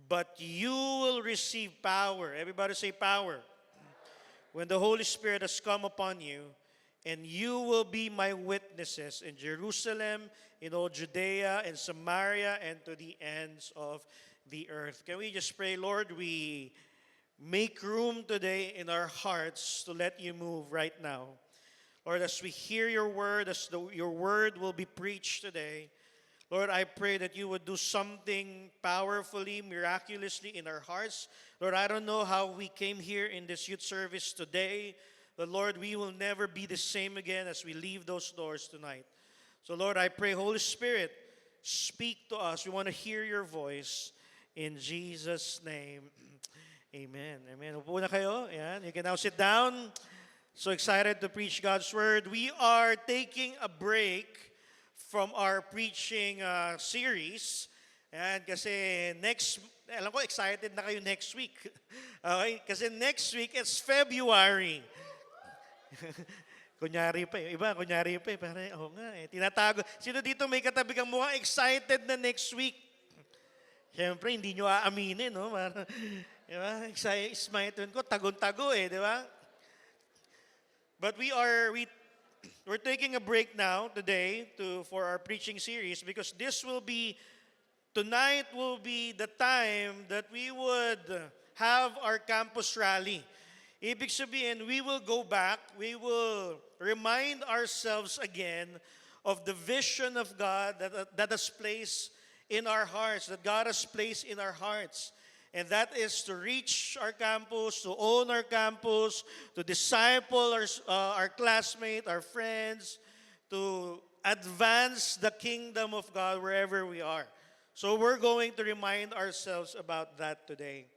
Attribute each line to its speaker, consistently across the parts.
Speaker 1: but you will receive power. Everybody say power. When the Holy Spirit has come upon you, and you will be my witnesses in Jerusalem, in all Judea and Samaria, and to the ends of the earth. Can we just pray, Lord, we make room today in our hearts to let you move right now. Lord, as we hear your word, your word will be preached today, Lord, I pray that you would do something powerfully, miraculously in our hearts. Lord, I don't know how we came here in this youth service today, but Lord, we will never be the same again as we leave those doors tonight. So Lord, I pray, Holy Spirit, speak to us. We want to hear your voice in Jesus' name. Amen. Amen. Upo na kayo. Ayan. You can now sit down. So excited to preach God's word. We are taking a break from our preaching series. And kasi alam ko excited na kayo next week. Okay? Kasi next week, it's February. Kunyari pa eh. Iba, kunyari pa eh. Parang, nga eh. Tinatago. Sino dito may katabi kang mukhang excited na next week? Siyempre, hindi nyo aaminin, no? Parang, diba? Excitement ko, tagon-tago eh, di ba? But we're taking a break now today for our preaching series because tonight will be the time that we would have our campus rally. Ibig sabihin, we will go back, we will remind ourselves again of the vision of God that has placed in our hearts, that God has placed in our hearts. And that is to reach our campus, to own our campus, to disciple our classmates, our friends, to advance the kingdom of God wherever we are. So we're going to remind ourselves about that today.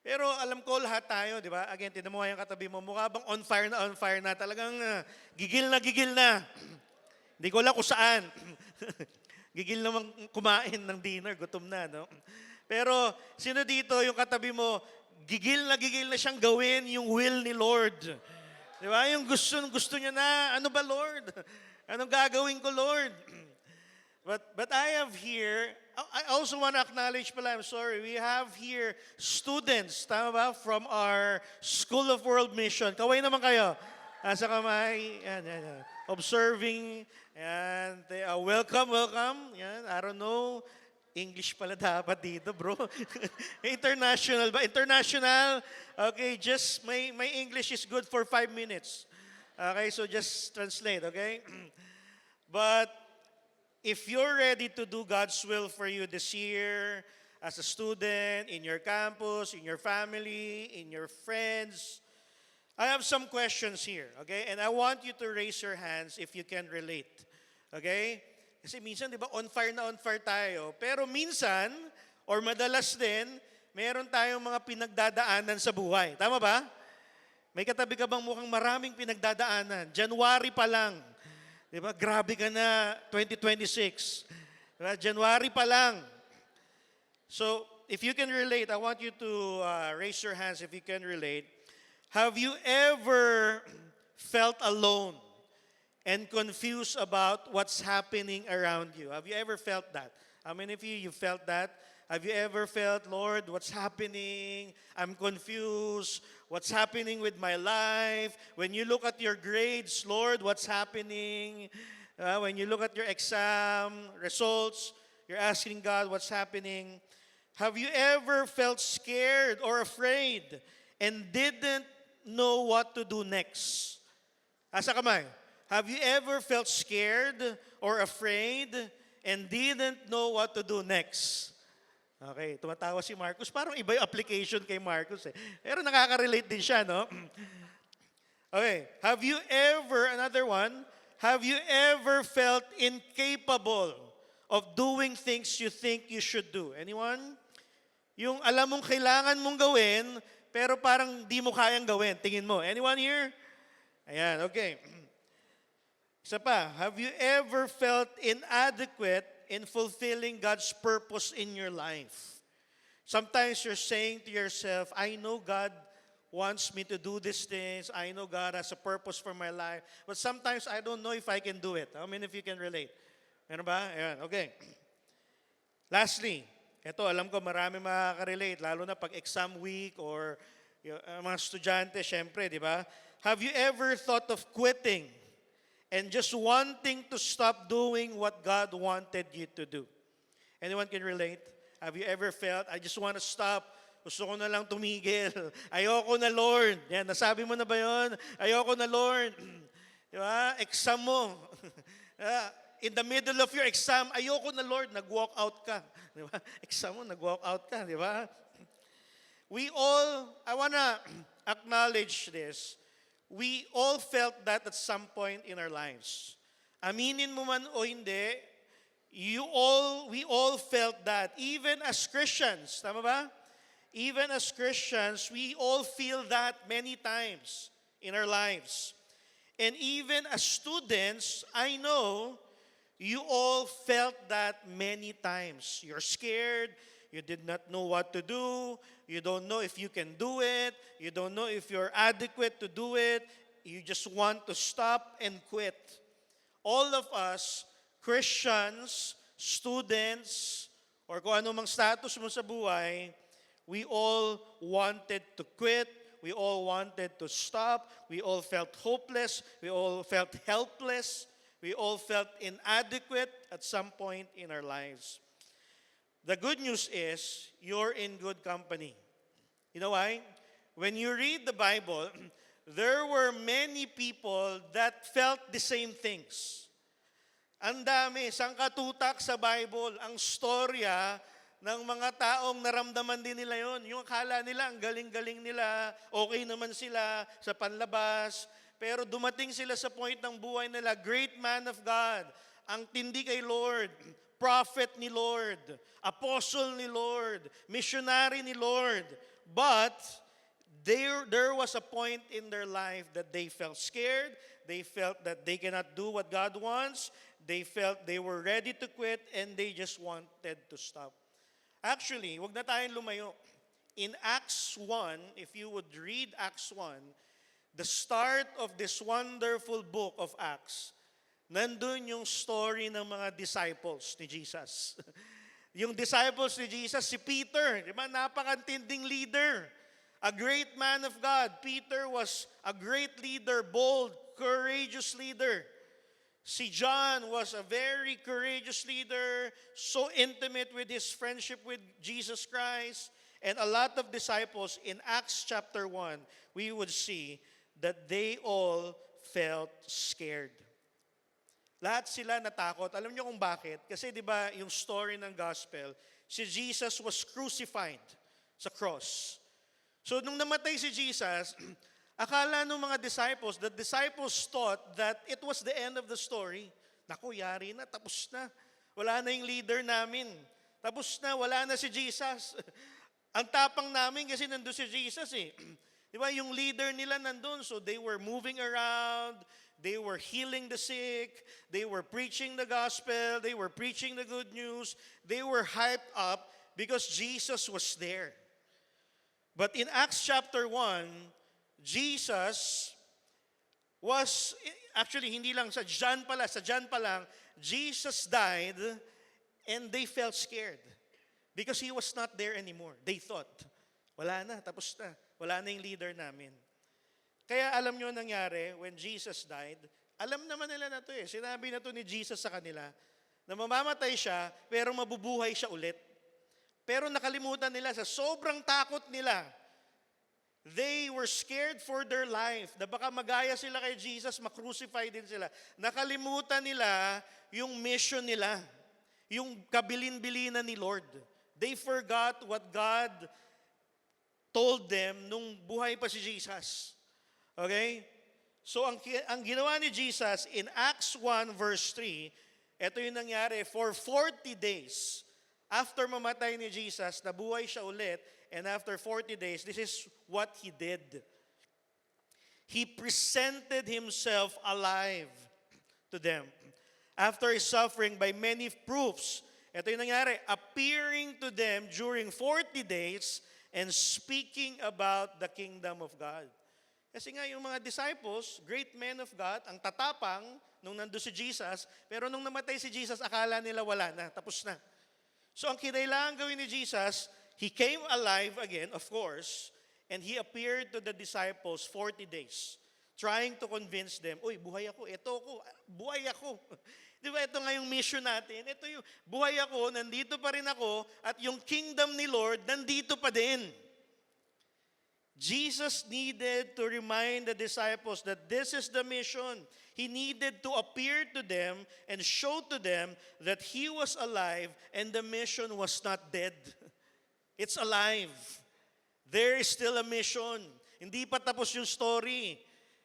Speaker 1: Pero alam ko lahat tayo, di ba? Again, tinan mo yung katabi mo, mukha bang on fire na, talagang gigil na. Hindi ko alam kung saan. Gigil naman kumain ng dinner, gutom na, no? Pero sino dito yung katabi mo, gigil na siyang gawin yung will ni Lord. Di ba? Yung gusto niya na, ano ba Lord? Anong gagawin ko Lord? But I have here, I also want to acknowledge pala, I'm sorry, we have here students, tama ba? From our School of World Mission. Kaway naman kayo. Nasa kamay, yan. Observing, and welcome. Yan, I don't know, English pala dapat dito, bro. International ba? International? Okay, just my English is good for 5 minutes. Okay, so just translate, okay? But if you're ready to do God's will for you this year, as a student, in your campus, in your family, in your friends, I have some questions here, okay? And I want you to raise your hands if you can relate, okay? Kasi minsan, di ba, on fire tayo. Pero minsan, or madalas din, meron tayong mga pinagdadaanan sa buhay. Tama ba? May katabi ka bang mukhang maraming pinagdadaanan? January pa lang. Di ba? Grabe ka na, 2026. Diba? January pa lang. So, if you can relate, I want you to raise your hands if you can relate. Have you ever felt alone and confused about what's happening around you? Have you ever felt that? How many of you felt that? Have you ever felt, Lord, what's happening? I'm confused. What's happening with my life? When you look at your grades, Lord, what's happening? When you look at your exam results, you're asking God what's happening. Have you ever felt scared or afraid and didn't know what to do next? Asa kamay? Have you ever felt scared or afraid and didn't know what to do next? Okay, tumatawa si Marcus. Parang iba yung application kay Marcus eh. Pero nakaka-relate din siya, no? Okay, another one, have you ever felt incapable of doing things you think you should do? Anyone? Yung alam mong kailangan mong gawin, pero parang di mo kayang gawin. Tingin mo. Anyone here? Ayan, okay. Isa pa, have you ever felt inadequate in fulfilling God's purpose in your life? Sometimes you're saying to yourself, I know God wants me to do these things. I know God has a purpose for my life. But sometimes I don't know if I can do it. How many of you can relate? Meron ba? Ayan, okay. Lastly, Ito, alam ko marami makaka-relate, lalo na pag exam week or mga estudyante, syempre, di ba? Have you ever thought of quitting and just wanting to stop doing what God wanted you to do? Anyone can relate? Have you ever felt, I just want to stop, gusto ko na lang tumigil, ayoko na Lord. Yan, nasabi mo na ba yun? Ayoko na Lord. Di ba? Exam mo. In the middle of your exam, ayoko na Lord, nag-walk out ka. Di ba? Exam mo, nag-walk out ka, di ba? I wanna acknowledge this. We all felt that at some point in our lives. Aminin mo man o hindi, we all felt that. Even as Christians, tama ba? Even as Christians, we all feel that many times in our lives. And even as students, I know you all felt that many times. You're scared. You did not know what to do. You don't know if you can do it. You don't know if you're adequate to do it. You just want to stop and quit. All of us, Christians, students, or kung anumang status mo sa buhay, we all wanted to quit. We all wanted to stop. We all felt hopeless. We all felt helpless. We all felt inadequate at some point in our lives. The good news is, you're in good company. You know why? When you read the Bible, there were many people that felt the same things. Ang dami, sangkatutak sa Bible, ang storya ng mga taong naramdaman din nila yon. Yung akala nila, ang galing-galing nila, okay naman sila sa panlabas, pero dumating sila sa point ng buhay nila, great man of God, ang tindi kay Lord, prophet ni Lord, apostle ni Lord, missionary ni Lord. But there was a point in their life that they felt scared, they felt that they cannot do what God wants, they felt they were ready to quit, and they just wanted to stop. Actually, wag na tayong lumayo. In Acts 1, if you would read Acts 1, the start of this wonderful book of Acts, nandun yung story ng mga disciples ni Jesus. Yung disciples ni Jesus, si Peter, di ba? Napakantinding leader. A great man of God. Peter was a great leader, bold, courageous leader. Si John was a very courageous leader, so intimate with his friendship with Jesus Christ. And a lot of disciples in Acts chapter 1, we would see that they all felt scared. Lahat sila natakot. Alam niyo kung bakit? Kasi di ba yung story ng gospel, si Jesus was crucified sa cross. So nung namatay si Jesus, akala ng mga disciples, the disciples thought that it was the end of the story. Naku, yari na, tapos na. Wala na yung leader namin. Tapos na, wala na si Jesus. Ang tapang namin kasi nandun si Jesus eh. Di ba, yung leader nila nandun, so they were moving around, they were healing the sick, they were preaching the gospel, they were preaching the good news, they were hyped up because Jesus was there. But in Acts chapter 1, Jesus was, actually hindi lang sa John pa lang, Jesus died and they felt scared because he was not there anymore. They thought, wala na, tapos na. Wala na yung leader namin. Kaya alam nyo nangyari, when Jesus died, alam naman nila na to eh. Sinabi na to ni Jesus sa kanila, na mamamatay siya, pero mabubuhay siya ulit. Pero nakalimutan nila, sa sobrang takot nila, they were scared for their life, na baka magaya sila kay Jesus, makrucify din sila. Nakalimutan nila yung mission nila, yung kabilin-bilinan ni Lord. They forgot what God told them nung buhay pa si Jesus. Okay? So ang ginawa ni Jesus in Acts 1 verse 3, ito yung nangyari, for 40 days, after mamatay ni Jesus, nabuhay siya ulit, and after 40 days, this is what he did. He presented himself alive to them. After his suffering by many proofs, ito yung nangyari, appearing to them during 40 days, and speaking about the kingdom of God. Kasi nga yung mga disciples, great men of God, ang tatapang nung nandun si Jesus, pero nung namatay si Jesus, akala nila wala na, tapos na. So ang kinailangan gawin ni Jesus, He came alive again, of course, and He appeared to the disciples 40 days, trying to convince them, uy, buhay ako, eto ako, buhay ako. Di ba, ito nga yung mission natin. Ito yung buhay ako, nandito pa rin ako, at yung kingdom ni Lord, nandito pa din. Jesus needed to remind the disciples that this is the mission. He needed to appear to them and show to them that He was alive and the mission was not dead. It's alive. There is still a mission. Hindi pa tapos yung story.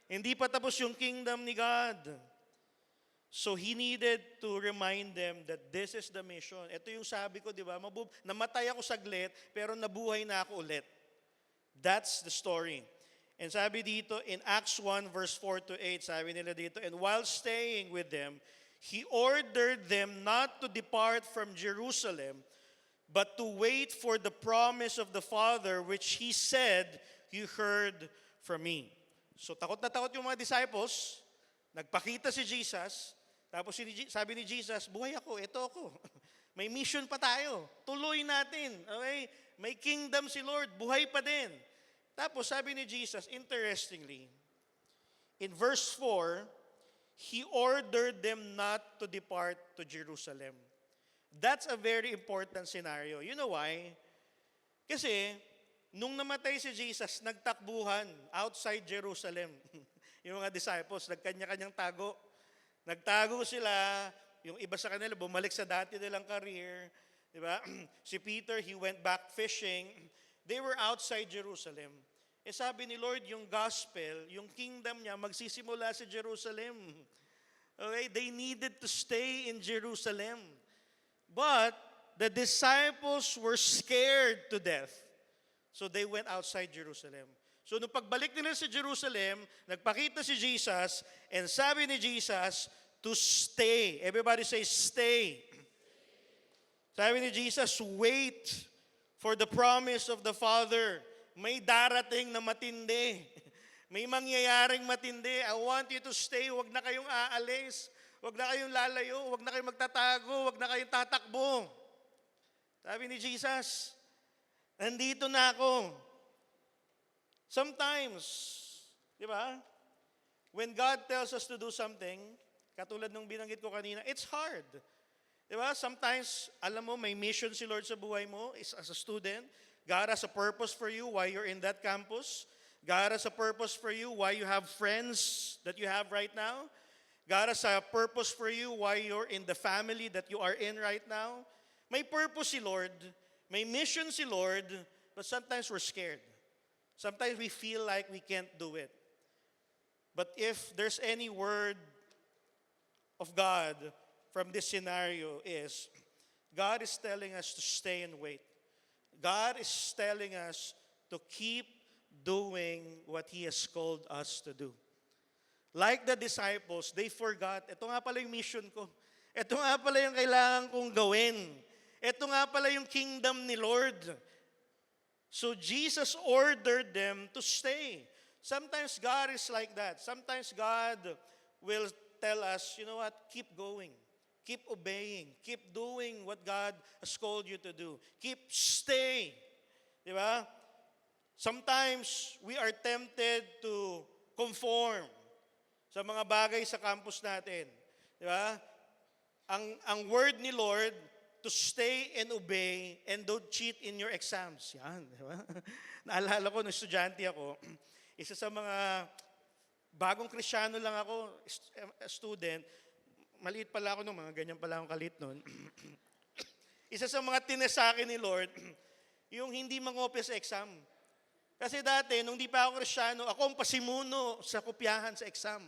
Speaker 1: Hindi pa tapos yung kingdom ni God. So He needed to remind them that this is the mission. Ito yung sabi ko, di ba? Namatay ako saglit, pero nabuhay na ako ulit. That's the story. And sabi dito, in Acts 1 verse 4 to 8, sabi nila dito, and while staying with them, He ordered them not to depart from Jerusalem, but to wait for the promise of the Father, which He said, you heard from me. So takot na takot yung mga disciples, nagpakita si Jesus, tapos sabi ni Jesus, buhay ako, ito ako. May mission pa tayo, tuloy natin. Okay? May kingdom si Lord, buhay pa din. Tapos sabi ni Jesus, interestingly, in verse 4, He ordered them not to depart to Jerusalem. That's a very important scenario. You know why? Kasi, nung namatay si Jesus, nagtakbuhan outside Jerusalem. Yung mga disciples, nagkanya-kanyang tago. Nagtago sila, yung iba sa kanila, bumalik sa dati nilang career. Diba? Si Peter, he went back fishing. They were outside Jerusalem. Eh sabi ni Lord, yung gospel, yung kingdom niya, magsisimula sa Jerusalem. Okay? They needed to stay in Jerusalem. But the disciples were scared to death. So they went outside Jerusalem. So nung pagbalik nila sa Jerusalem, nagpakita si Jesus, and sabi ni Jesus, to stay. Everybody say, stay. Sabi ni Jesus, wait for the promise of the Father. May darating na matindi. May mangyayaring matindi. I want you to stay. Huwag na kayong aalis. Huwag na kayong lalayo. Huwag na kayong magtatago. Huwag na kayong tatakbo. Sabi ni Jesus, nandito na ako. Sometimes, di ba? When God tells us to do something, katulad nung binanggit ko kanina, it's hard. Di ba? Sometimes, alam mo, may mission si Lord sa buhay mo as a student. God has a purpose for you while you're in that campus. God has a purpose for you while you have friends that you have right now. God has a purpose for you while you're in the family that you are in right now. May purpose si Lord. May mission si Lord. But sometimes we're scared. Sometimes we feel like we can't do it. But if there's any word of God from this scenario is, God is telling us to stay and wait. God is telling us to keep doing what He has called us to do. Like the disciples, they forgot, ito nga pala yung mission ko. Ito nga pala yung kailangan kong gawin. Ito nga pala yung kingdom ni Lord. So Jesus ordered them to stay. Sometimes God is like that. Sometimes God will tell us, you know what, keep going. Keep obeying. Keep doing what God has called you to do. Keep staying. Di ba? Sometimes we are tempted to conform sa mga bagay sa campus natin. Di ba? Ang word ni Lord, to stay and obey and don't cheat in your exams. Yan, di ba? Naalala ko, nung estudyante ako, isa sa mga bagong Kristiyano lang ako, student, maliit pala ako nung mga ganyan pala akong kalit noon. Isa sa mga tinest sa akin ni Lord, yung hindi mangopya sa exam. Kasi dati, nung di pa ako Kristiyano, ako ang pasimuno sa kopyahan sa exam.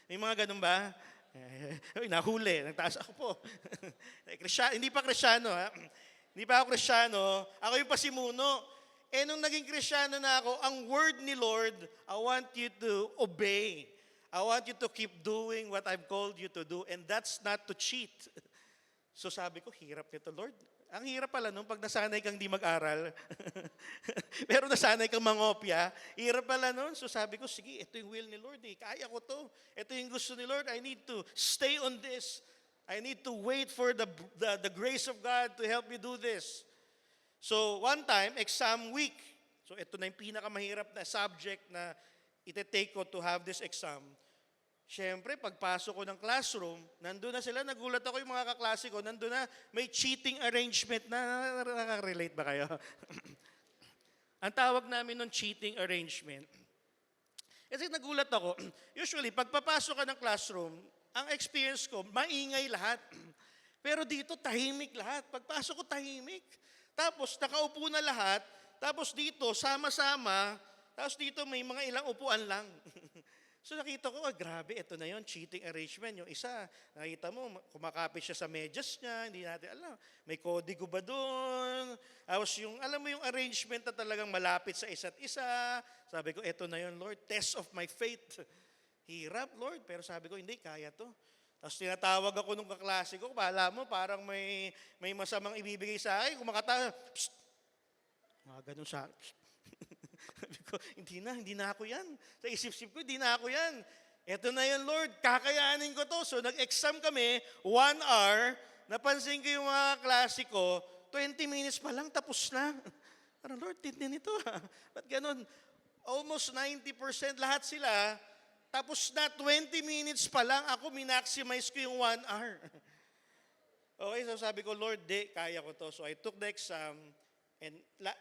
Speaker 1: May mga ganun ba? Nahuli, nagtaas ako po. Hindi pa Kristiyano, ha? Hindi pa ako Kristiyano, ako yung pasimuno. Eh nung naging Kristiyano na ako, ang word ni Lord, I want you to obey. I want you to keep doing what I've called you to do, and that's not to cheat. So sabi ko, hirap nito, Lord. Ang hirap pala nung pag nasanay kang di mag-aral. Pero nasanay kang mangopya, hirap pala nun. So sabi ko, sige, ito yung will ni Lord. Kaya ko to. Ito yung gusto ni Lord. I need to stay on this. I need to wait for the grace of God to help me do this. So one time, exam week. So ito na yung pinakamahirap na subject na ite-take ko to have this exam. Siyempre, pagpasok ko ng classroom, nandun na sila, nagulat ako yung mga kaklase ko, nandun na may cheating arrangement na, nakaka-relate ba kayo? Ang tawag namin ng cheating arrangement. Kasi nagulat ako, usually, pagpapasok ka ng classroom, ang experience ko, maingay lahat. Pero dito, tahimik lahat. Pagpasok ko, tahimik. Tapos, nakaupo na lahat. Tapos dito, sama-sama. Tapos dito, may mga ilang upuan lang. So nakita ko, grabe, ito na yon, cheating arrangement. Yung isa, nakita mo, kumakapit siya sa medyas niya, hindi natin alam. May kodigo ba doon? Tapos yung, alam mo yung arrangement na talagang malapit sa isa't isa. Sabi ko, ito na yon, Lord, test of my faith. Hirap, Lord. Pero sabi ko, hindi, kaya to. Tapos tinatawag ako nung kaklase ko, pala mo, parang may masamang ibibigay sa akin. Kumakata, psst. Mga ganun sa akin. Sabi ko, hindi na ako yan. Sa isip-isip ko, hindi na ako yan. Eto na yan, Lord, kakayanin ko to. So nag-exam kami, 1 hour, napansin ko yung mga klase ko, 20 minutes pa lang, tapos na. Parang, Lord, tindi nito ha. Ba't ganun? Almost 90% lahat sila, tapos na 20 minutes pa lang, ako minaximize ko yung 1 hour. Okay, so sabi ko, Lord, kaya ko to. So I took the exam, and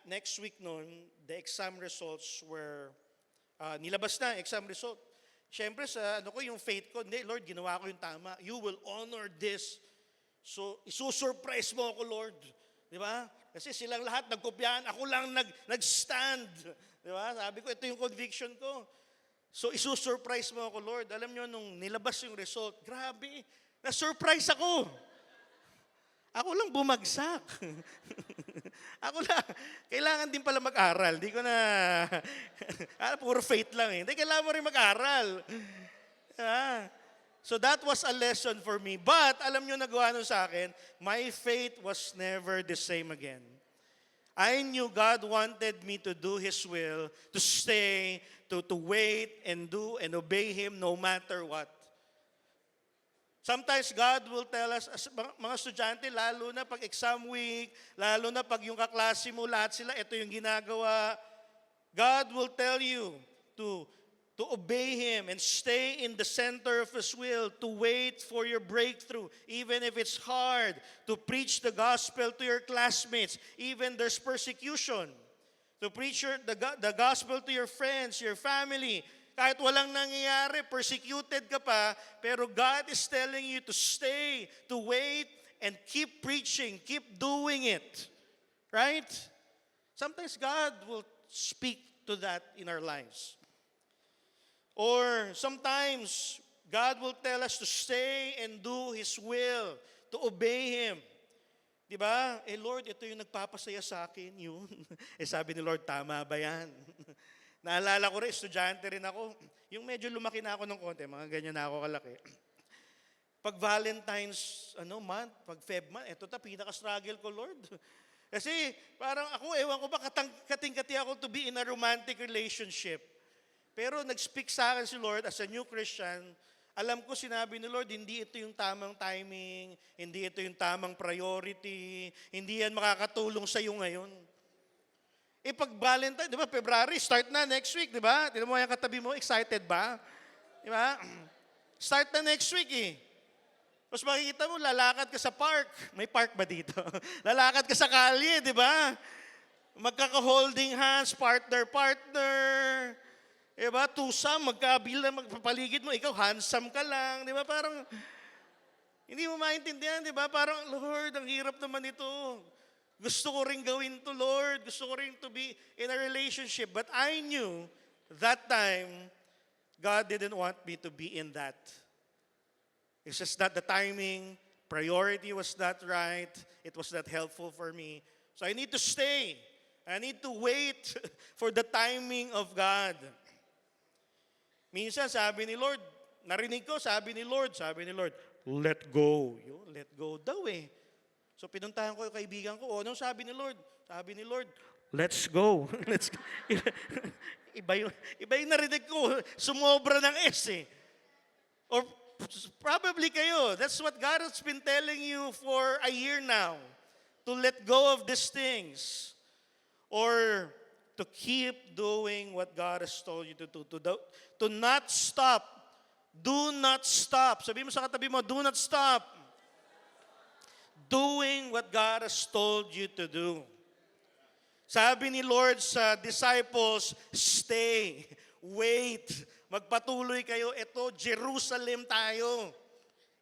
Speaker 1: next week noon, the exam results were, nilabas na, exam result. Siyempre sa yung faith ko, hindi, Lord, ginawa ko yung tama. You will honor this. So, isusurprise mo ako, Lord. Di ba? Kasi silang lahat nagkopyahan, ako lang nag-stand. Di ba? Sabi ko, ito yung conviction ko. So, isusurprise mo ako, Lord. Alam nyo, nung nilabas yung result, grabe, na-surprise ako. Ako lang bumagsak. Ako lang. Kailangan din pala mag-aral. Hindi ko na, puro faith lang eh. Hindi, kailangan mo rin mag-aral. So that was a lesson for me. But, alam nyo nagawa nun sa akin, my faith was never the same again. I knew God wanted me to do His will, to stay, to wait and do and obey Him no matter what. Sometimes God will tell us, as mga estudyante, lalo na pag exam week, lalo na pag yung kaklase mo, lahat sila, ito yung ginagawa. God will tell you to obey Him and stay in the center of His will, to wait for your breakthrough, even if it's hard, to preach the gospel to your classmates, even there's persecution, to preach the gospel to your friends, your family. Kahit walang nangyayari, persecuted ka pa, pero God is telling you to stay, to wait, and keep preaching, keep doing it. Right? Sometimes God will speak to that in our lives. Or sometimes God will tell us to stay and do His will, to obey Him. Diba? Lord, ito yung nagpapasaya sa akin, yun. Sabi ni Lord, tama ba yan? Naalala ko rin, estudyante rin ako. Yung medyo lumaki na ako ng konti, mga ganyan na ako kalaki. Pag Valentine's month, pag Feb month, ito pinaka-struggle ko, Lord. Kasi parang ako, ewan ko ba, kating-kati ako to be in a romantic relationship. Pero nag-speak sa akin si Lord as a new Christian, alam ko sinabi ni Lord, hindi ito yung tamang timing, hindi ito yung tamang priority, hindi yan makakatulong sa iyo ngayon. Pag Valentine, di ba, February, start na next week, di ba? Tignan mo yung katabi mo, excited ba? Di ba? Start na next week eh. Tapos makikita mo, lalakad ka sa park. May park ba dito? Lalakad ka sa kalye, di ba? Magkaka-holding hands, partner. Di ba? Tusam, magkabila, magpapaligid mo. Ikaw, handsome ka lang. Di ba? Parang, hindi mo maintindihan, di ba? Parang, Lord, ang hirap naman ito. Gusto ko rin gawin to, Lord. Gusto ko rin to be in a relationship. But I knew that time, God didn't want me to be in that. It's just that the timing, priority was not right. It was not helpful for me. So I need to stay. I need to wait for the timing of God. Minsan sabi ni Lord, narinig ko, sabi ni Lord, let go. Let go daw eh. So pinuntahan ko yung kaibigan ko, anong sabi ni Lord? Sabi ni Lord, let's go. Let's go. iba yung narinig ko, sumobra ng S eh. Or probably kayo, that's what God has been telling you for a year now, to let go of these things. Or to keep doing what God has told you to do. To not stop. Do not stop. Sabi mo sa katabi mo, do not stop doing what God has told you to do. Sabi ni Lord sa disciples, stay, wait, magpatuloy kayo. Ito, Jerusalem tayo.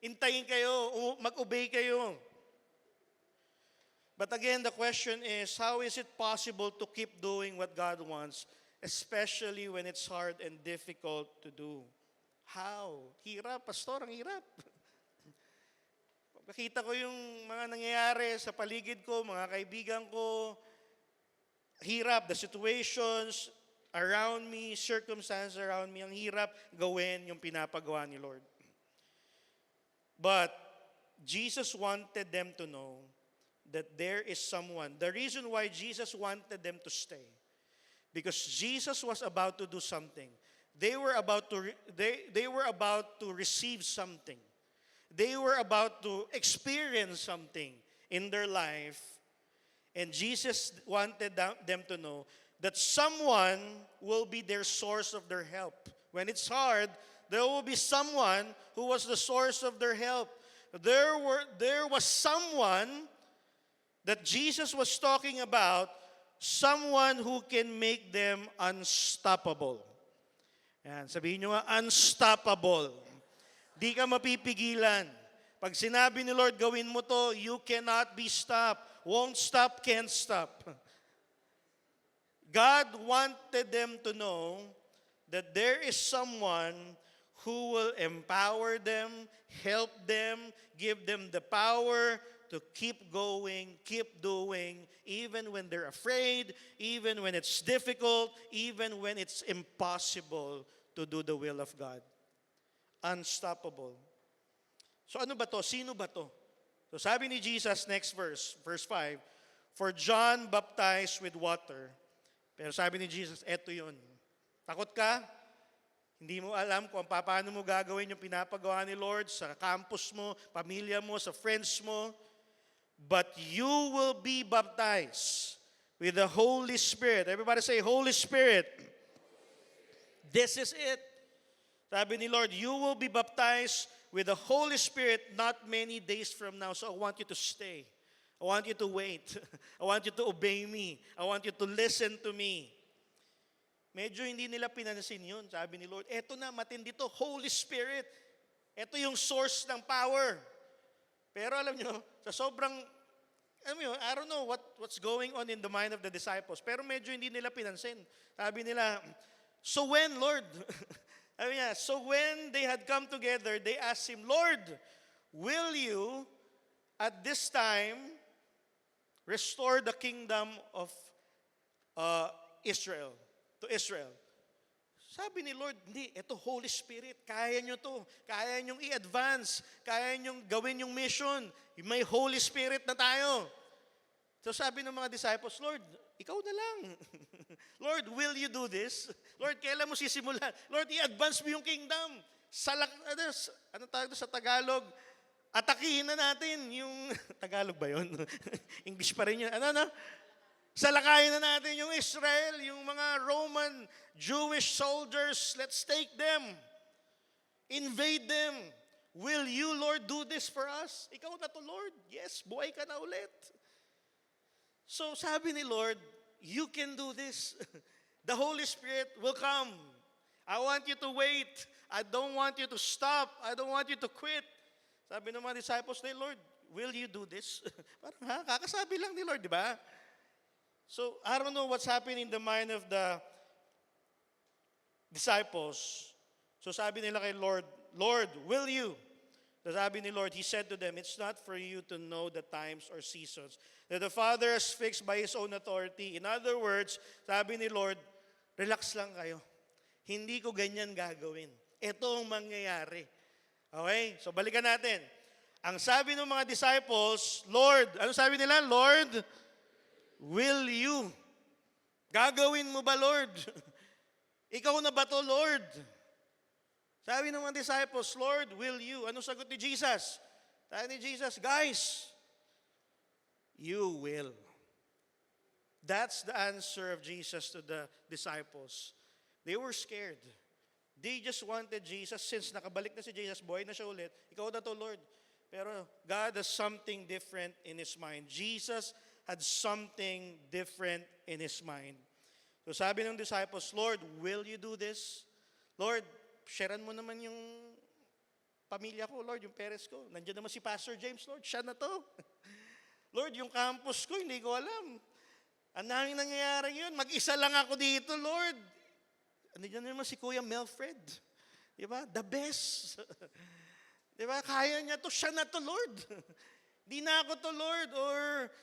Speaker 1: Intayin kayo, mag-obey kayo. But again, the question is, how is it possible to keep doing what God wants, especially when it's hard and difficult to do? How? Hirap, pastor, ang hirap. Nakita ko yung mga nangyayari sa paligid ko, mga kaibigan ko, hirap, the situations around me, circumstances around me, ang hirap gawin yung pinapagawa ni Lord. But Jesus wanted them to know that there is someone. The reason why Jesus wanted them to stay, because Jesus was about to do something. They were about to receive something. They were about to experience something in their life. And Jesus wanted them to know that someone will be their source of their help. When it's hard, there will be someone who was the source of their help. There was someone that Jesus was talking about, someone who can make them unstoppable. Yan, sabihin nyo nga, unstoppable. Di ka mapipigilan. Pag sinabi ni Lord, gawin mo to, you cannot be stopped. Won't stop, can't stop. God wanted them to know that there is someone who will empower them, help them, give them the power to keep going, keep doing, even when they're afraid, even when it's difficult, even when it's impossible to do the will of God. Unstoppable. So ano ba to? Sino ba to? So sabi ni Jesus, next verse 5, for John baptized with water. Pero sabi ni Jesus, eto yun. Takot ka? Hindi mo alam kung paano mo gagawin yung pinapagawa ni Lord sa campus mo, pamilya mo, sa friends mo. But you will be baptized with the Holy Spirit. Everybody say, Holy Spirit. This is it. Sabi ni Lord, you will be baptized with the Holy Spirit not many days from now. So I want you to stay. I want you to wait. I want you to obey me. I want you to listen to me. Medyo hindi nila pinansin yun. Sabi ni Lord, eto na, matindi to, Holy Spirit. Eto yung source ng power. Pero alam nyo, sa sobrang, I don't know what's going on in the mind of the disciples. Pero medyo hindi nila pinansin. Sabi nila, so when, Lord? Sabi niya, so when they had come together, they asked him, Lord, will you at this time restore the kingdom of Israel, to Israel? Sabi ni Lord, hindi, ito Holy Spirit, kaya nyo to. Kaya nyong i-advance. Kaya nyong gawin yung mission. May Holy Spirit na tayo. So sabi ng mga disciples, Lord, ikaw na lang. Lord, will you do this? Lord, kailan mo sisimulan? Lord, i-advance mo yung kingdom. Ano tawag sa Tagalog? Atakihin na natin yung... Tagalog ba yun? English pa rin yun. Salakayin na natin yung Israel, yung mga Roman, Jewish soldiers. Let's take them. Invade them. Will you, Lord, do this for us? Ikaw na to, Lord. Yes, buhay ka na ulit. So sabi ni Lord, you can do this. The Holy Spirit will come. I want you to wait. I don't want you to stop. I don't want you to quit. Sabi ng mga disciples ni Lord, will you do this? Parang kakasabi lang ni Lord, di ba? So, I don't know what's happening in the mind of the disciples. So sabi nila kay Lord, Lord, will you? So sabi ni Lord, He said to them, it's not for you to know the times or seasons that the Father has fixed by His own authority. In other words, sabi ni Lord, relax lang kayo. Hindi ko ganyan gagawin. Ito ang mangyayari. Okay? So balikan natin. Ang sabi ng mga disciples, Lord, ano sabi nila? Lord, will you? Gagawin mo ba, Lord? Ikaw na ba to, Lord? Sabi ng mga disciples, Lord, will you? Anong sagot ni Jesus? Sabi ni Jesus, guys, you will. That's the answer of Jesus to the disciples. They were scared. They just wanted Jesus. Since nakabalik na si Jesus, buhay na siya ulit. Ikaw na to, Lord. Pero God has something different in His mind. Jesus had something different in His mind. So sabi ng disciples, Lord, will you do this? Lord, sharean mo naman yung pamilya ko, Lord, yung parents ko. Nandiyan naman si Pastor James, Lord, siya na to. Lord, yung campus ko, hindi ko alam. Ang daming nangyayari yun. Mag-isa lang ako dito, Lord. Nandiyan naman si Kuya Melfred. Di ba? The best. Di ba? Kaya niya to. Siya na to, Lord. Di na ako to, Lord. Or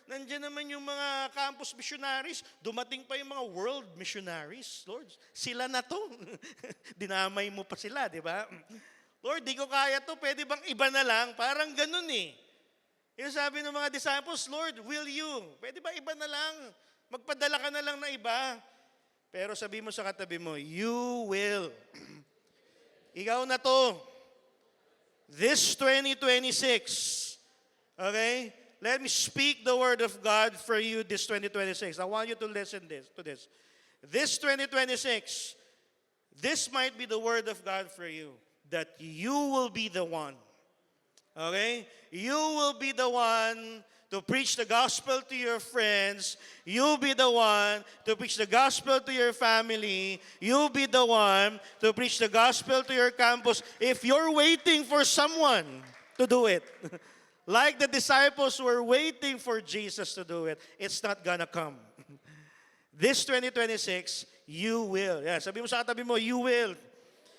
Speaker 1: nandiyan naman yung mga campus missionaries. Dumating pa yung mga world missionaries, Lord. Sila na to. Dinamay mo pa sila, di ba? Lord, di ko kaya to. Pwede bang iba na lang? Parang ganun eh. Yung sabi ng mga disciples, Lord, will you? Pwede ba iba na lang? Magpadala ka na lang na iba. Pero sabi mo sa katabi mo, you will. Ikaw na to. This 2026, okay? Let me speak the word of God for you this 2026. I want you to listen to this. This 2026, this might be the word of God for you, that you will be the one. Okay? You will be the one to preach the gospel to your friends. You'll be the one to preach the gospel to your family. You'll be the one to preach the gospel to your campus. If you're waiting for someone to do it, like the disciples were waiting for Jesus to do it, it's not gonna come. This 2026, you will. Yeah, sabi mo sa katabi mo, you will.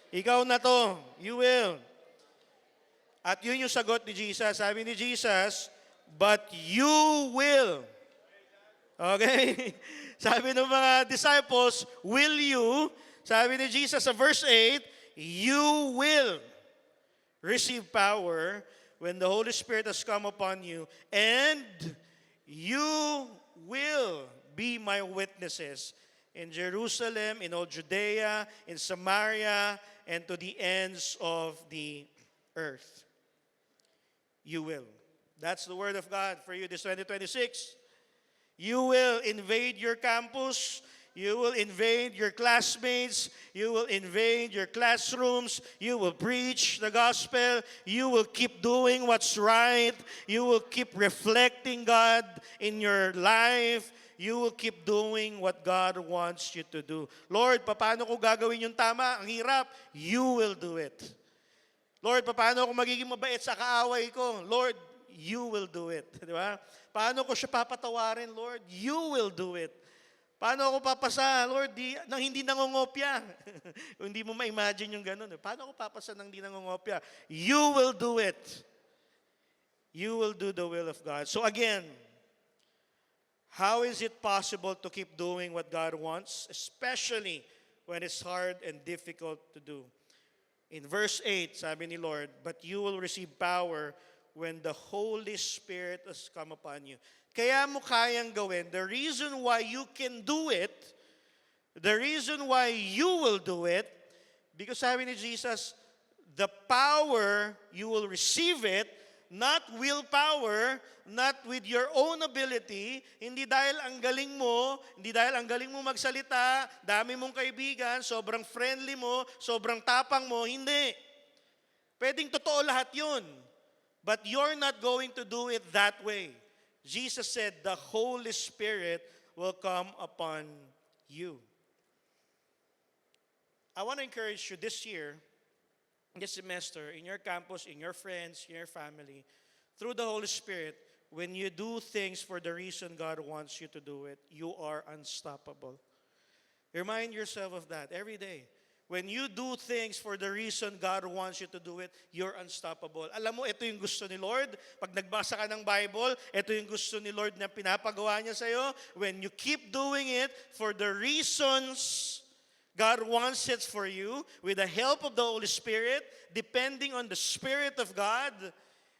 Speaker 1: Ikaw na to, you will. At yun yung sagot ni Jesus. Sabi ni Jesus, but you will. Okay? Sabi ng mga disciples, will you? Sabi ni Jesus sa verse 8, you will receive power when the Holy Spirit has come upon you, and you will be my witnesses in Jerusalem, in all Judea, in Samaria, and to the ends of the earth. You will. That's the word of God for you this 2026. You will invade your campus. You will invade your classmates. You will invade your classrooms. You will preach the gospel. You will keep doing what's right. You will keep reflecting God in your life. You will keep doing what God wants you to do. Lord, paano ko gagawin yung tama? Ang hirap. You will do it. Lord, paano ako magiging mabait sa kaaway ko? Lord, you will do it. Di ba? Paano ko siya papatawarin, Lord? You will do it. Paano ako papasa, Lord, nang hindi nangongopya? Hindi mo ma-imagine yung ganun. Paano ako papasa nang hindi nangongopya? You will do it. You will do the will of God. So again, how is it possible to keep doing what God wants, especially when it's hard and difficult to do? In verse 8, sabi ni Lord, but you will receive power when the Holy Spirit has come upon you. Kaya mo kayang gawin. The reason why you can do it, the reason why you will do it, because sabi ni Jesus, the power, you will receive it, not willpower, not with your own ability, hindi dahil ang galing mo, hindi dahil ang galing mo magsalita, dami mong kaibigan, sobrang friendly mo, sobrang tapang mo, hindi. Pwedeng totoo lahat yun. But you're not going to do it that way. Jesus said, the Holy Spirit will come upon you. I want to encourage you this year, this semester, in your campus, in your friends, in your family, through the Holy Spirit, when you do things for the reason God wants you to do it, you are unstoppable. Remind yourself of that every day. When you do things for the reason God wants you to do it, you're unstoppable. Alam mo, ito yung gusto ni Lord. Pag nagbasa ka ng Bible, ito yung gusto ni Lord na pinapagawa niya sa'yo. When you keep doing it for the reasons God wants it for you, with the help of the Holy Spirit, depending on the Spirit of God,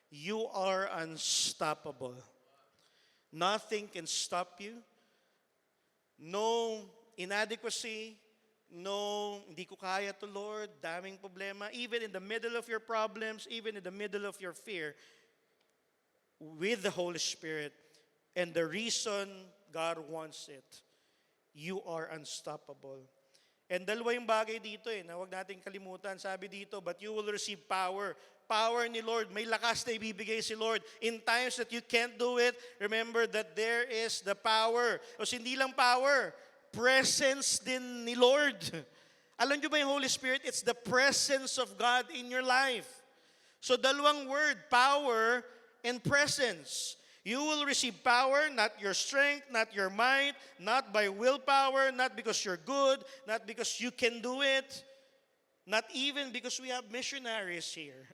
Speaker 1: you are unstoppable. Nothing can stop you. No inadequacy, no, hindi ko kaya to, Lord, daming problema. Even in the middle of your problems, even in the middle of your fear, with the Holy Spirit, and the reason God wants it, you are unstoppable. And dalawa yung bagay dito na huwag nating kalimutan. Sabi dito, but you will receive power. Power ni Lord. May lakas na ibibigay si Lord. In times that you can't do it, remember that there is the power. O hindi lang power, presence din ni Lord. Alam nyo ba yung Holy Spirit? It's the presence of God in your life. So dalawang word, power and presence. You will receive power, not your strength, not your might, not by willpower, not because you're good, not because you can do it, not even because we have missionaries here,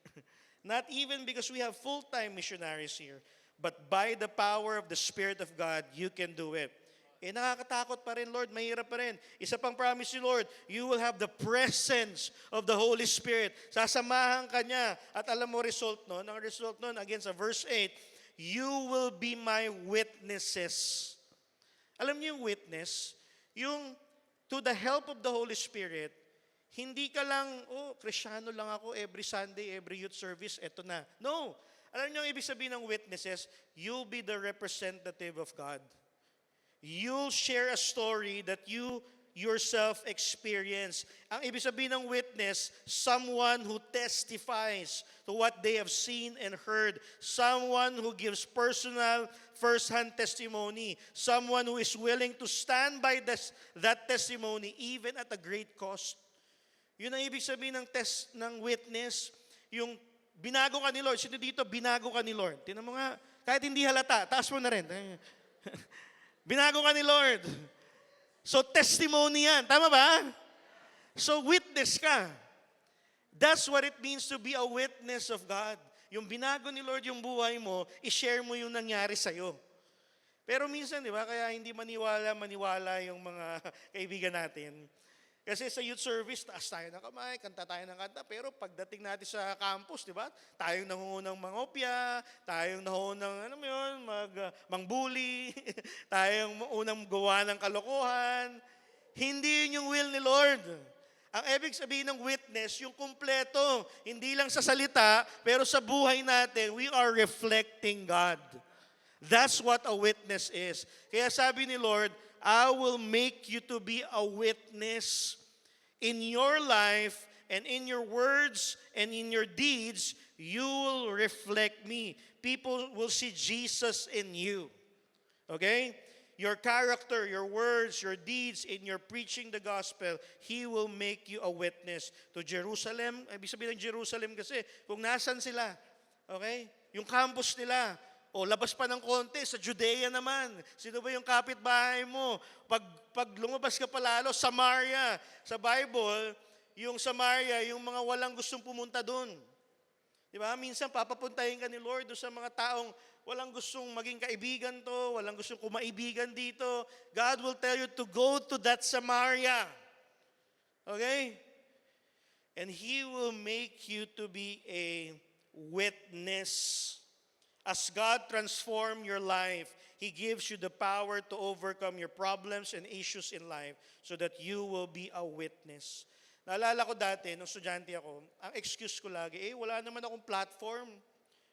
Speaker 1: not even because we have full-time missionaries here, but by the power of the Spirit of God, you can do it. Nakakatakot pa rin, Lord, mahirap pa rin. Isa pang promise ni Lord, you will have the presence of the Holy Spirit. Sasamahan ka niya. At alam mo result nun, ang result nun, again sa verse 8, you will be my witnesses. Alam niyo yung witness? Yung to the help of the Holy Spirit, hindi ka lang, Kristiyano lang ako every Sunday, every youth service, eto na. No. Alam niyo ang ibig sabihin ng witnesses? You'll be the representative of God. You'll share a story that you yourself experience. Ang ibig sabihin ng witness, someone who testifies to what they have seen and heard. Someone who gives personal, first-hand testimony. Someone who is willing to stand by that testimony even at a great cost. Yun ang ibig sabihin ng witness. Yung binago ka ni Lord. Sino dito, binago ka ni Lord? Tingnan mo nga, kahit hindi halata, taas mo na rin. Binago ka ni Lord. So testimony yan. Tama ba? So witness ka. That's what it means to be a witness of God. Yung binago ni Lord yung buhay mo, i-share mo yung nangyari sa'yo. Pero minsan, di ba, kaya hindi maniwala yung mga kaibigan natin. Kasi sa youth service, taas tayo ng kamay, kanta tayo ng kanta. Pero pagdating natin sa campus, di ba, tayong nangungunang mangopya, tayong nangungunang, mangbuli, tayong unang gawa ng kalokohan. Hindi yun yung will ni Lord. Ang ibig sabihin ng witness, yung kumpleto, hindi lang sa salita, pero sa buhay natin, we are reflecting God. That's what a witness is. Kaya sabi ni Lord, I will make you to be a witness in your life and in your words and in your deeds. You will reflect me. People will see Jesus in you. Okay? Your character, your words, your deeds, in your preaching the gospel, He will make you a witness to Jerusalem. Ibig sabihin ng Jerusalem kasi, kung nasan sila, okay? Yung campus nila, labas pa ng konti, sa Judea naman. Sino ba yung kapitbahay mo? Pag lumabas ka palalo, Samaria. Sa Bible, yung Samaria, yung mga walang gustong pumunta doon. Di ba? Minsan papapuntahin ka ni Lord doon sa mga taong walang gustong maging kaibigan to, walang gustong kumaibigan dito. God will tell you to go to that Samaria. Okay? And He will make you to be a witness. As God transforms your life, He gives you the power to overcome your problems and issues in life so that you will be a witness. Naalala ko dati, nung estudyante ako, ang excuse ko lagi, wala naman akong platform.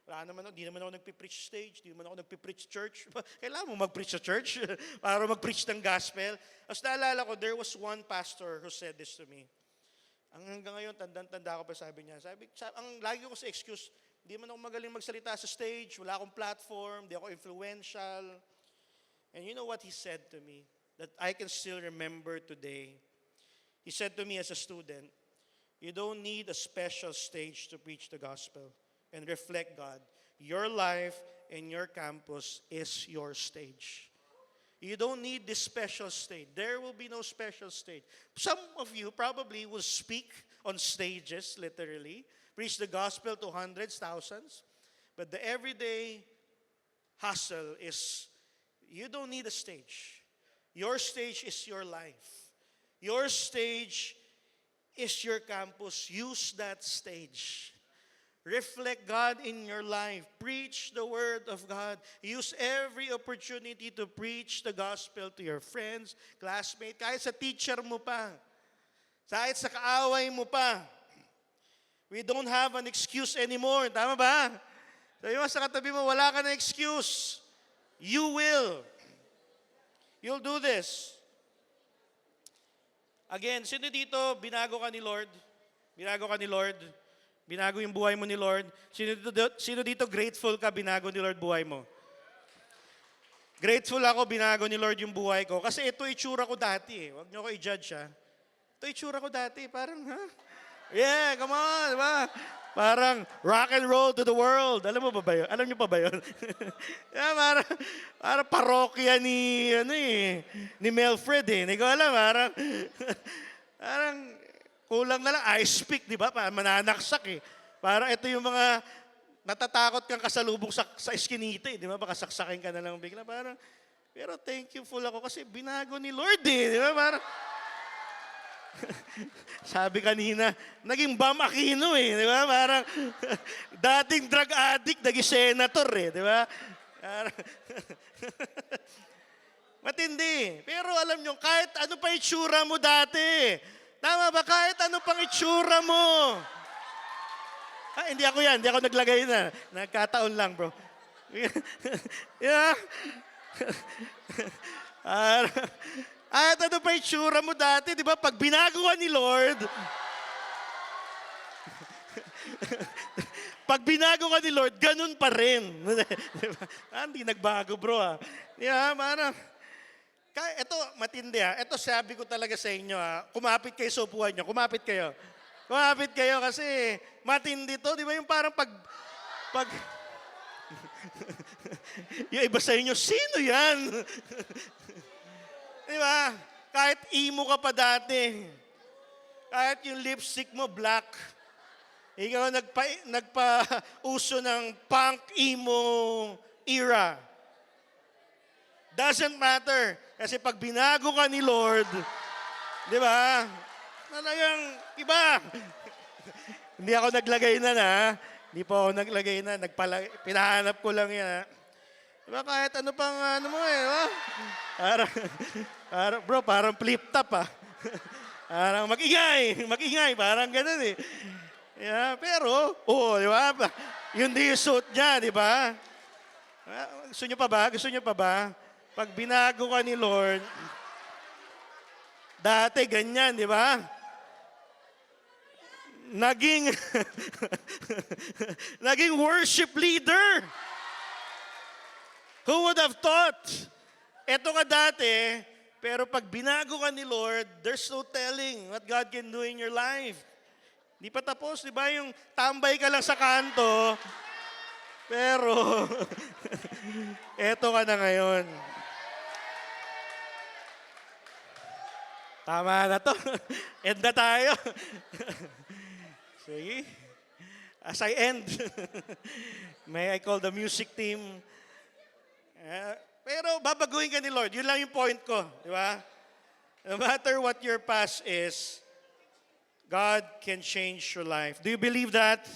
Speaker 1: Di naman ako nagpipreach stage, di naman ako nagpipreach church. Kailangan mo mag-preach sa church para mag-preach ng gospel. As naalala ko, there was one pastor who said this to me. Hanggang ngayon, tanda ko pa sabi niya. Ang lagi ko sa excuse, di man ako magaling magsalita sa stage, wala akong platform, di ako influential. And you know what he said to me? That I can still remember today. He said to me as a student, you don't need a special stage to preach the gospel and reflect God. Your life and your campus is your stage. You don't need this special stage. There will be no special stage. Some of you probably will speak on stages, literally, preach the gospel to hundreds, thousands. But the everyday hustle is, you don't need a stage. Your stage is your life. Your stage is your campus. Use that stage. Reflect God in your life. Preach the word of God. Use every opportunity to preach the gospel to your friends, classmates, kahit sa teacher mo pa. Kahit sa kaaway mo pa, we don't have an excuse anymore. Tama ba? Sabi mo sa katabi mo, wala ka na excuse. You will. You'll do this. Again, sino dito, binago ka ni Lord? Binago ka ni Lord? Binago yung buhay mo ni Lord? Sino dito grateful ka, binago ni Lord buhay mo? Grateful ako, binago ni Lord yung buhay ko. Kasi ito itsura ko dati. Huwag niyo ko i-judge, ha? Ito itsura ko dati. Parang, ha? Yeah, come on, di ba? Parang rock and roll to the world. Alam mo ba yun? Alam niyo pa ba yun? Yeah, parang parokya ni, ni Melfred eh. Hindi ko alam, parang kulang na lang ice pick, di ba? Parang mananaksak eh. Parang ito yung mga natatakot kang kasalubong sa eskinita eh. Di ba? Baka saksakin ka na lang bigla. Parang, pero thankful ako kasi binago ni Lord eh. Di ba? Parang, sabi kanina, naging Bam Aquino eh, di ba? Parang dating drug addict, naging senator eh, di ba? Matindi. Pero alam nyo, kahit ano pa itsura mo dati, tama ba? Kahit ano pang itsura mo. Hindi ako yan, hindi ako naglagay na. Nagkataon lang, bro. Yeah. At ano pa itsura mo dati, di ba? Pag binago ka ni Lord, pag binago ka ni Lord, ganun pa rin. Hindi nagbago, bro. Yeah, parang, ito, matindi ha. Ito sabi ko talaga sa inyo ha. Kumapit kayo sa upuan nyo. Kumapit kayo. Kumapit kayo kasi matindi to. Di ba yung parang pag yung iba sa inyo, sino yan? Di ba? Kahit emo ka pa dati, kahit yung lipstick mo black, ikaw nagpa-uso ng punk emo era. Doesn't matter. Kasi pag binago ka ni Lord, di ba? Talagang iba. Hindi ako naglagay na. Hindi po ako naglagay na. Pinahanap ko lang yan. Diba kahit ano pang ano mo eh, diba? Bro, parang flip top ah. Parang mag-ingay, parang ganun eh. Yeah, pero, di ba? Yun di yung suit niya, di ba? Gusto niyo pa ba? Gusto niyo pa ba? Pag binago ka ni Lord, dati ganyan, di ba? Naging worship leader. Who would have thought? Eto ka dati, pero pag binago ka ni Lord, there's no telling what God can do in your life. Di pa tapos, di ba? Yung tambay ka lang sa kanto, pero eto ka na ngayon. Tama na to. End na tayo. Sige. As I end, may I call the music team. Pero babaguhin ka ni Lord. Yun lang yung point ko. Di ba? No matter what your past is, God can change your life. Do you believe that?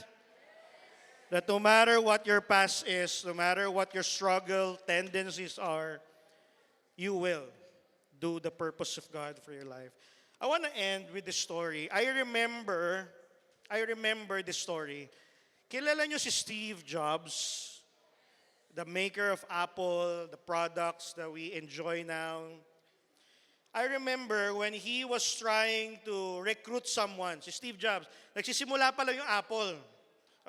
Speaker 1: That no matter what your past is, no matter what your struggle tendencies are, you will do the purpose of God for your life. I want to end with this story. I remember this story. Kilala nyo si Steve Jobs? The maker of Apple, the products that we enjoy now. I remember when he was trying to recruit someone, si Steve Jobs, nagsisimula pa lang yung Apple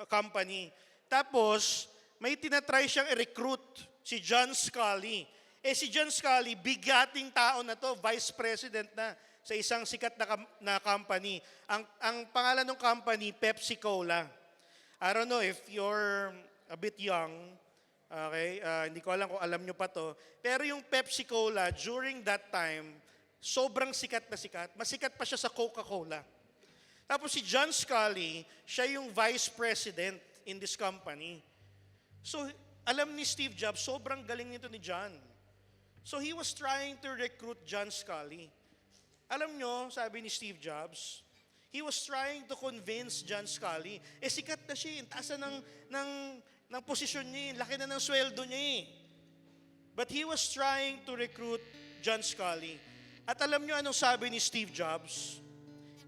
Speaker 1: company. Tapos, may tinatry siyang i-recruit, si John Sculley. Si John Sculley, bigating tao na to, vice president na sa isang sikat na company. Ang pangalan ng company, Pepsi Cola. I don't know if you're a bit young, okay, hindi ko alam kung alam nyo pa to. Pero yung Pepsi Cola, during that time, sobrang sikat na sikat. Masikat pa siya sa Coca-Cola. Tapos si John Sculley, siya yung vice president in this company. So, alam ni Steve Jobs, sobrang galing nito ni John. So, he was trying to recruit John Sculley. Alam nyo, sabi ni Steve Jobs, he was trying to convince John Sculley, sikat na siya, taas na ng posisyon niya, laki na ng sweldo niya. But he was trying to recruit John Sculley. At alam nyo anong sabi ni Steve Jobs?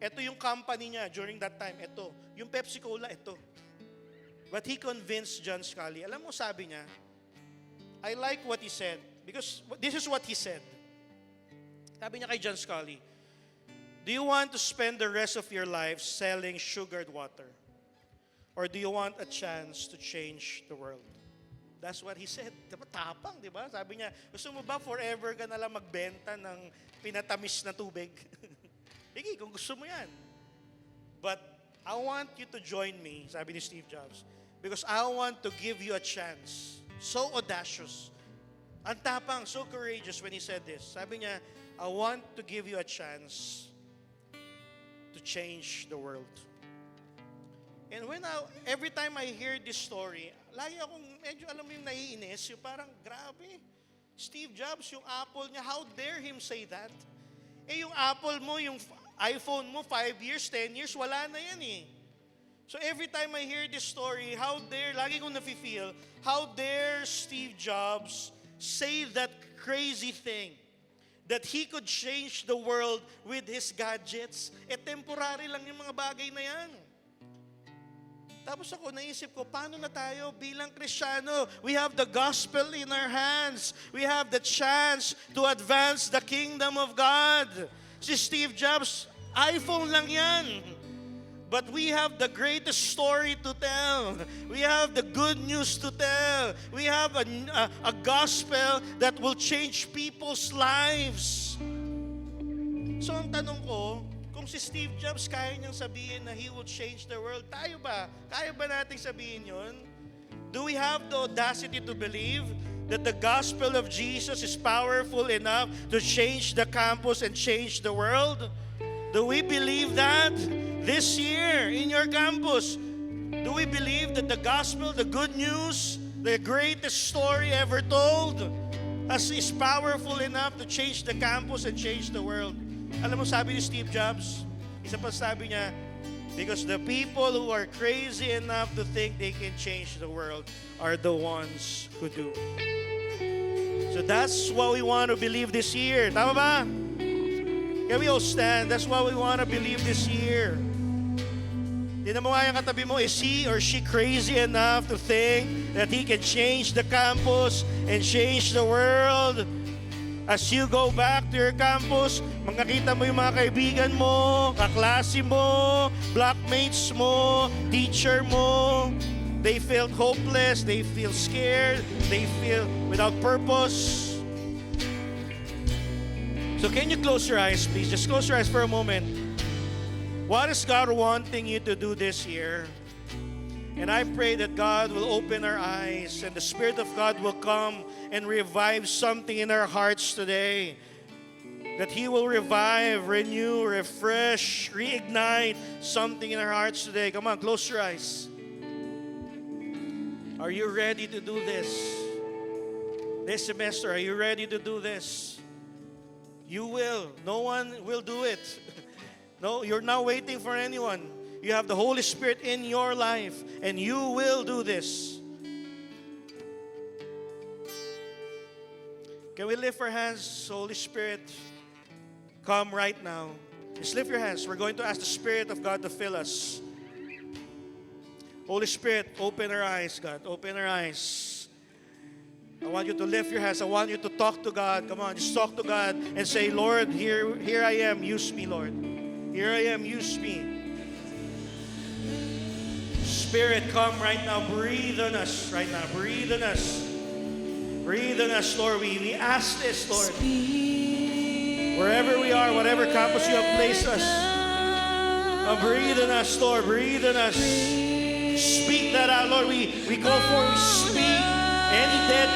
Speaker 1: Ito yung company niya during that time. Ito. Yung Pepsi Cola, ito. But he convinced John Scully. Alam mo, sabi niya, I like what he said. Because this is what he said. Sabi niya kay John Scully, do you want to spend the rest of your life selling sugared water? Or do you want a chance to change the world? That's what he said. Diba, tapang, di ba? Sabi niya, gusto mo ba forever ka na lang magbenta ng pinatamis na tubig? Sige, kung gusto mo yan. But I want you to join me, sabi ni Steve Jobs, because I want to give you a chance. So audacious. Ang tapang, so courageous when he said this. Sabi niya, I want to give you a chance to change the world. And every time I hear this story, lagi akong medyo, alam mo yung naiinis, yung parang, grabe, Steve Jobs, yung Apple niya, how dare him say that? Eh yung Apple mo, yung iPhone mo, 5 years, 10 years, wala na yan eh. So every time I hear this story, how dare, lagi kong nafe-feel, how dare Steve Jobs say that crazy thing, that he could change the world with his gadgets. Eh temporary lang yung mga bagay na yan. Tapos ako naisip ko, paano na tayo bilang Kristiyano? We have the gospel in our hands. We have the chance to advance the kingdom of God. Si Steve Jobs, iPhone lang yan. But we have the greatest story to tell. We have the good news to tell. We have a gospel that will change people's lives. So ang tanong ko, kung si Steve Jobs kaya niyang sabihin na he will change the world, tayo ba? Kaya ba nating sabihin yun? Do we have the audacity to believe that the gospel of Jesus is powerful enough to change the campus and change the world? Do we believe that this year in your campus? Do we believe that the gospel, the good news, the greatest story ever told is powerful enough to change the campus and change the world? Alam mo, sabi ni Steve Jobs, isa pa sabi niya, because the people who are crazy enough to think they can change the world are the ones who do. So that's what we want to believe this year. Tama ba? Can we all stand? That's what we want to believe this year. Tignan mo nga yung katabi mo, is he or she crazy enough to think that he can change the campus and change the world? As you go back to your campus, makakita mo yung mga kaibigan mo, kaklase mo, blockmates mo, teacher mo. They felt hopeless, they feel scared, they feel without purpose. So can you close your eyes, please? Just close your eyes for a moment. What is God wanting you to do this year? And I pray that God will open our eyes and the Spirit of God will come and revive something in our hearts today. That He will revive, renew, refresh, reignite something in our hearts today. Come on, close your eyes. Are you ready to do this? This semester, are you ready to do this? You will. No one will do it. No, you're not waiting for anyone. You have the Holy Spirit in your life, and you will do this. Can we lift our hands? Holy Spirit, come right now. Just lift your hands. We're going to ask the Spirit of God to fill us. Holy Spirit, open our eyes, God. Open our eyes. I want you to lift your hands. I want you to talk to God. Come on, just talk to God and say, Lord, here I am. Use me, Lord. Here I am. Use me. Spirit, come right now. Breathe on us right now. Breathe on us. Breathe on us, Lord. We ask this, Lord. Wherever we are, whatever campus you have placed us. Breathe on us, Lord. Breathe on us. Speak that out, Lord. We go for it. We speak any dead